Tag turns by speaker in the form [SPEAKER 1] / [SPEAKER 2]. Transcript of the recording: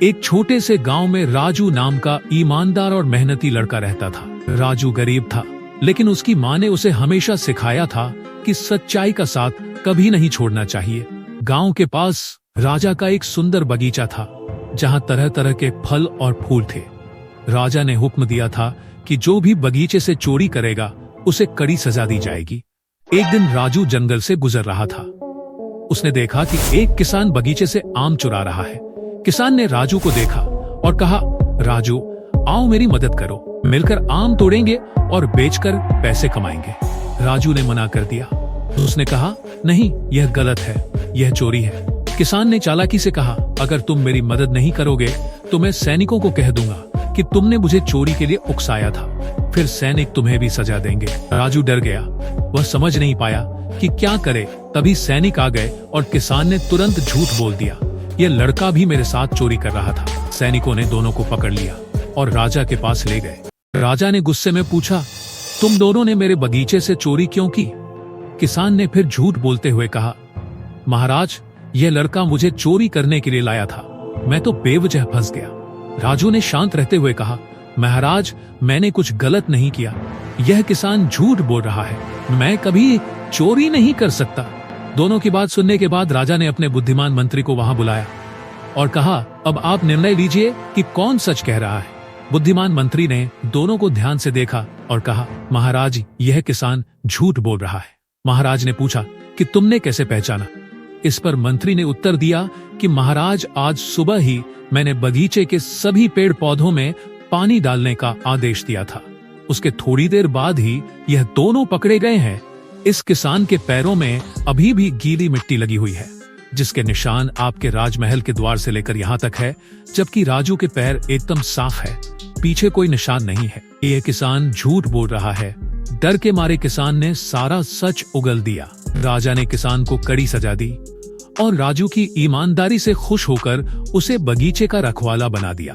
[SPEAKER 1] एक छोटे से गांव में राजू नाम का ईमानदार और मेहनती लड़का रहता था। राजू गरीब था, लेकिन उसकी माँ ने उसे हमेशा सिखाया था कि सच्चाई का साथ कभी नहीं छोड़ना चाहिए। गांव के पास राजा का एक सुंदर बगीचा था, जहां तरह तरह के फल और फूल थे। राजा ने हुक्म दिया था कि जो भी बगीचे से चोरी करेगा उसे कड़ी सजा दी जाएगी। एक दिन राजू जंगल से गुजर रहा था। उसने देखा कि एक किसान बगीचे से आम चुरा रहा है। किसान ने राजू को देखा और कहा, राजू आओ मेरी मदद करो, मिलकर आम तोड़ेंगे और बेचकर पैसे कमाएंगे। राजू ने मना कर दिया। उसने कहा, नहीं, यह गलत है, यह चोरी है। किसान ने चालाकी से कहा, अगर तुम मेरी मदद नहीं करोगे तो मैं सैनिकों को कह दूंगा कि तुमने मुझे चोरी के लिए उकसाया था, फिर सैनिक तुम्हें भी सजा देंगे। राजू डर गया, वह समझ नहीं पाया कि क्या करे। तभी सैनिक आ गए और किसान ने तुरंत झूठ बोल दिया, यह लड़का भी मेरे साथ चोरी कर रहा था। सैनिकों ने दोनों को पकड़ लिया और राजा के पास ले गए। राजा ने गुस्से में पूछा, तुम दोनों ने मेरे बगीचे से चोरी क्यों की? किसान ने फिर झूठ बोलते हुए कहा, महाराज, यह लड़का मुझे चोरी करने के लिए लाया था, मैं तो बेवजह फंस गया। राजू ने शांत रहते हुए कहा, महाराज, मैंने कुछ गलत नहीं किया, यह किसान झूठ बोल रहा है, मैं कभी चोरी नहीं कर सकता। दोनों की बात सुनने के बाद राजा ने अपने बुद्धिमान मंत्री को वहां बुलाया और कहा, अब आप निर्णय लीजिए कि कौन सच कह रहा है। बुद्धिमान मंत्री ने दोनों को ध्यान से देखा और कहा, महाराज, यह किसान झूठ बोल रहा है। महाराज ने पूछा कि तुमने कैसे पहचाना? इस पर मंत्री ने उत्तर दिया कि महाराज, आज सुबह ही मैंने बगीचे के सभी पेड़ पौधों में पानी डालने का आदेश दिया था, उसके थोड़ी देर बाद ही यह दोनों पकड़े गए हैं। इस किसान के पैरों में अभी भी गीली मिट्टी लगी हुई है, जिसके निशान आपके राजमहल के द्वार से लेकर यहाँ तक है, जबकि राजू के पैर एकदम साफ है, पीछे कोई निशान नहीं है। यह किसान झूठ बोल रहा है। डर के मारे किसान ने सारा सच उगल दिया। राजा ने किसान को कड़ी सजा दी और राजू की ईमानदारी से खुश होकर उसे बगीचे का रखवाला बना दिया।